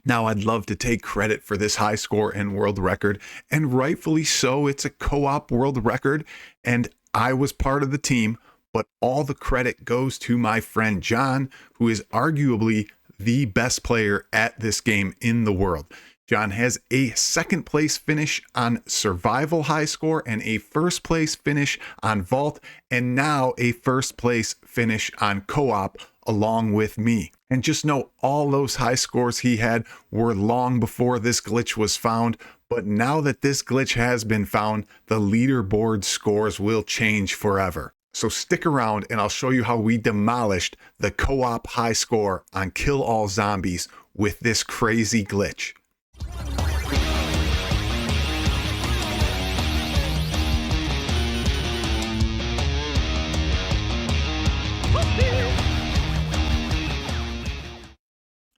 Now, I'd love to take credit for this high score and world record, and rightfully so. It's a co-op world record, and I was part of the team, but all the credit goes to my friend John, who is arguably the best player at this game in the world. John has a second place finish on survival high score and a first place finish on vault, and now a first place finish on co-op along with me. And just know all those high scores he had were long before this glitch was found, but now that this glitch has been found, the leaderboard scores will change forever. So stick around and I'll show you how we demolished the co-op high score on KillAllZombies with this crazy glitch.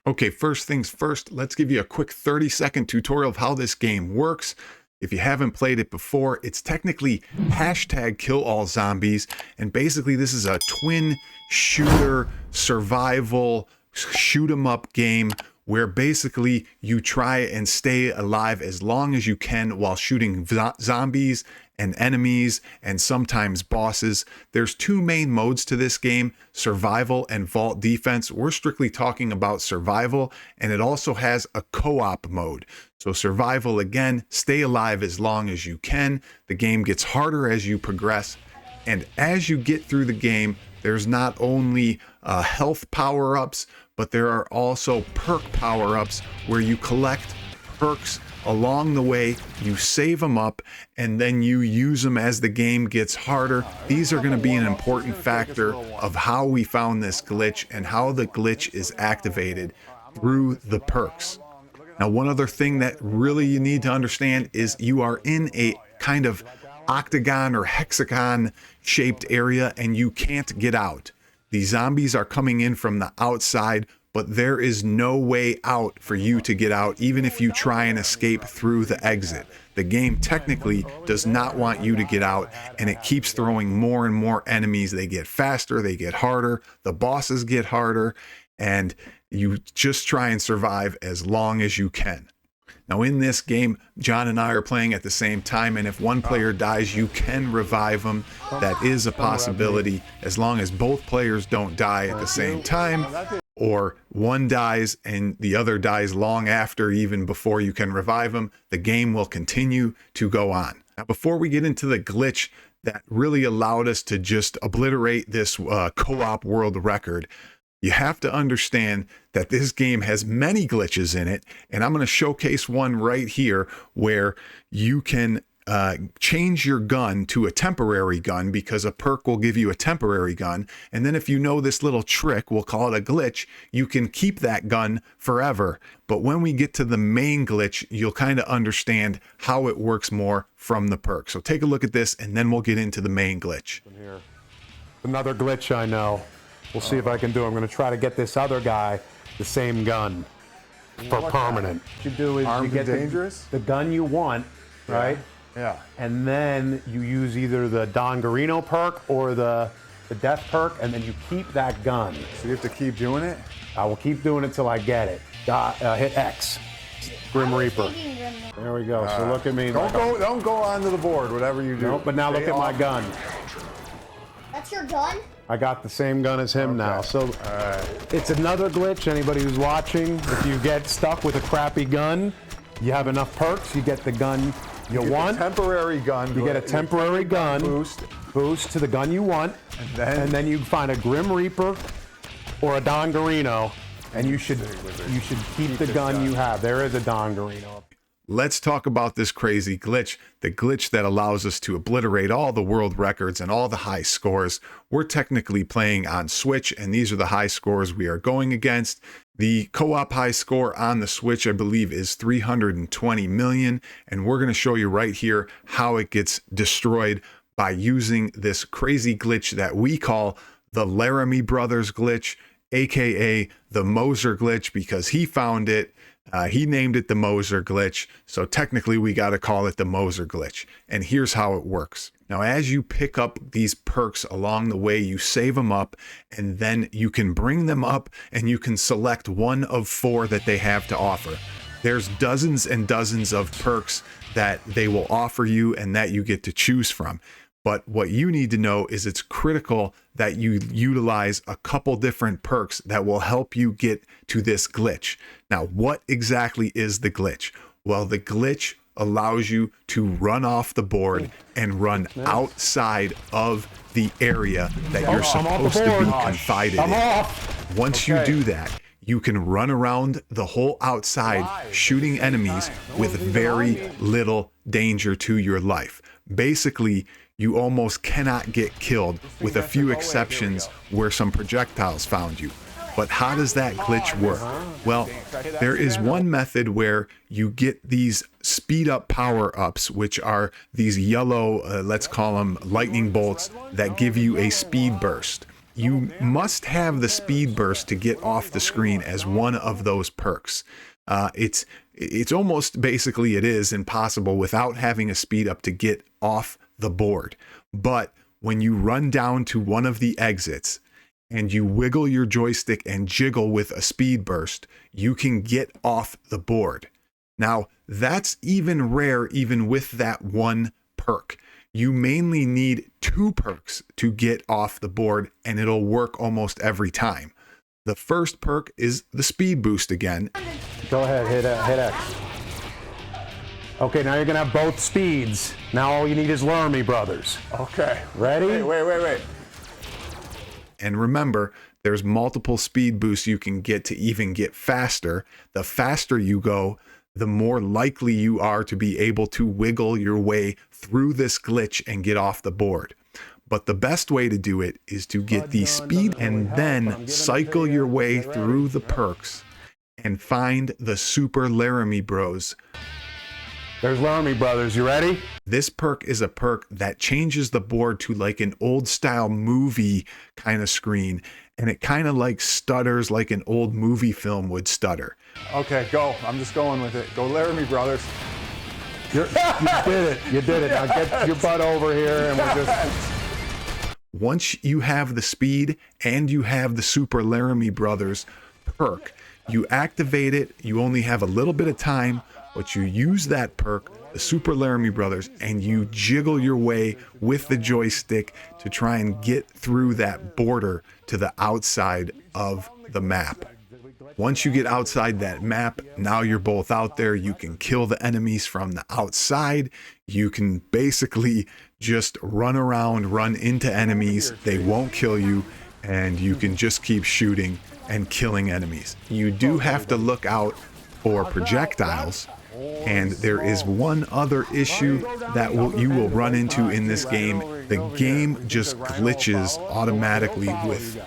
Okay, first things first, let's give you a quick 30-second tutorial of how this game works. If you haven't played it before, it's technically #KillAllZombies, and basically this is a twin shooter survival shoot 'em up game where basically you try and stay alive as long as you can while shooting zombies and enemies and sometimes bosses. There's two main modes to this game, survival and vault defense. We're strictly talking about survival, and it also has a co-op mode. So survival, again, stay alive as long as you can. The game gets harder as you progress, and as you get through the game, there's not only health power-ups, but there are also perk power-ups where you collect perks along the way, you save them up, and then you use them as the game gets harder. These are going to be an important factor of how we found this glitch and how the glitch is activated through the perks. Now, one other thing that really you need to understand is you are in a kind of octagon or hexagon shaped area and you can't get out. The zombies are coming in from the outside, but there is no way out for you to get out, even if you try and escape through the exit. The game technically does not want you to get out, and it keeps throwing more and more enemies. They get faster, they get harder, the bosses get harder, and you just try and survive as long as you can. Now in this game, John and I are playing at the same time, and if one player dies, you can revive them. That is a possibility, as long as both players don't die at the same time, or one dies and the other dies long after, even before you can revive them. The game will continue to go on. Now, before we get into the glitch that really allowed us to just obliterate this co-op world record, you have to understand that this game has many glitches in it, and I'm going to showcase one right here where you can change your gun to a temporary gun, because a perk will give you a temporary gun, and then if you know this little trick, we'll call it a glitch, you can keep that gun forever. But when we get to the main glitch, you'll kind of understand how it works more from the perk. So take a look at this and then we'll get into the main glitch. Here. Another glitch I know. We'll see if I can do it. I'm going to try to get this other guy the same gun for permanent. What you do is you get the gun you want, right? Yeah. And then you use either the Don Garino perk or the death perk, and then you keep that gun. So you have to keep doing it? I will keep doing it till I get it. Hit X. Grim Reaper. There we go. So look at me. Don't go onto the board, whatever you do. Nope, but now look at my gun. That's your gun? I got the same gun as him now. So it's another glitch. Anybody who's watching, if you get stuck with a crappy gun, you have enough perks, you get the gun you want. A temporary gun. You get a temporary gun boost to the gun you want, and then you find a Grim Reaper or a Don Garino, and you should keep the gun you have. There is a Don Garino. Let's talk about this crazy glitch, the glitch that allows us to obliterate all the world records and all the high scores. We're technically playing on Switch, and these are the high scores we are going against. The co-op high score on the Switch, I believe, is 320 million, and we're going to show you right here how it gets destroyed by using this crazy glitch that we call the Laramie Brothers glitch, aka the Moser glitch, because he found it. He named it the Moser glitch, so technically we got to call it the Moser glitch. And here's how it works. Now, as you pick up these perks along the way, you save them up, and then you can bring them up and you can select one of 4 that they have to offer. There's dozens and dozens of perks that they will offer you and that you get to choose from. But what you need to know is it's critical that you utilize a couple different perks that will help you get to this glitch. Now, what exactly is the glitch? Well, the glitch allows you to run off the board and run outside of the area that you're supposed to be confided in. Once you do that, you can run around the whole outside shooting enemies with very little danger to your life. Basically, you almost cannot get killed, with a few exceptions where some projectiles found you. But how does that glitch work? Well, there is one method where you get these speed up power-ups, which are these yellow, let's call them lightning bolts, that give you a speed burst. You must have the speed burst to get off the screen as one of those perks. It's almost, basically it is impossible without having a speed up to get off the board. But when you run down to one of the exits and you wiggle your joystick and jiggle with a speed burst, you can get off the board. Now, that's even rare even with that one perk. You mainly need 2 perks to get off the board, and it'll work almost every time. The first perk is the speed boost again. Go ahead, hit X. Okay, now you're gonna have both speeds. Now all you need is Lermy Brothers. Okay. Ready? Wait. And remember, there's multiple speed boosts you can get to even get faster. The faster you go, the more likely you are to be able to wiggle your way through this glitch and get off the board. But the best way to do it is to get the speed and then cycle your way through the perks and find the Super Laramie Bros. There's Lermy Brothers. You ready? This perk is a perk that changes the board to like an old style movie kind of screen, and it kind of like stutters like an old movie film would stutter. Okay, go. I'm just going with it. Go Laramie Brothers. You did it. You did it. Now get your butt over here and we're just... Once you have the speed and you have the Super Laramie Brothers perk, you activate it. You only have a little bit of time, but you use that perk, the Super Laramie Brothers, and you jiggle your way with the joystick to try and get through that border to the outside of the map. Once you get outside that map, now you're both out there. You can kill the enemies from the outside. You can basically just run around, run into enemies. They won't kill you, and you can just keep shooting and killing enemies. You do have to look out for projectiles, and there is one other issue that you will run into in this game. The game just glitches automatically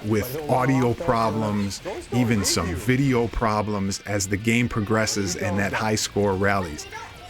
with audio problems, even some video problems as the game progresses and that high score rallies.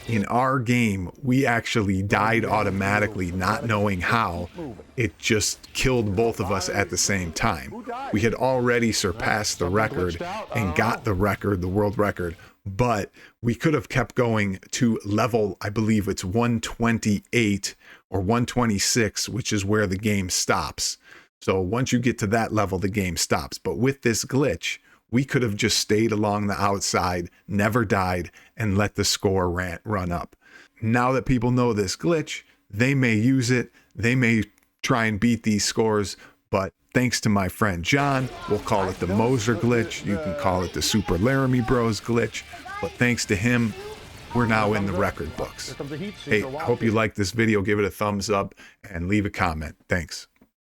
In our game, we actually died automatically, not knowing how. It just killed both of us at the same time. We had already surpassed the record and got the record, the world record, but we could have kept going to level, I believe it's 128 or 126, which is where the game stops. So once you get to that level, the game stops. But with this glitch, we could have just stayed along the outside, never died, and let the score run up. Now that people know this glitch, they may use it, they may try and beat these scores, but thanks to my friend John, we'll call it the Moser glitch, you can call it the Super Laramie Bros glitch, but thanks to him, we're now in the record books. Hey, I hope you liked this video, give it a thumbs up, and leave a comment. Thanks.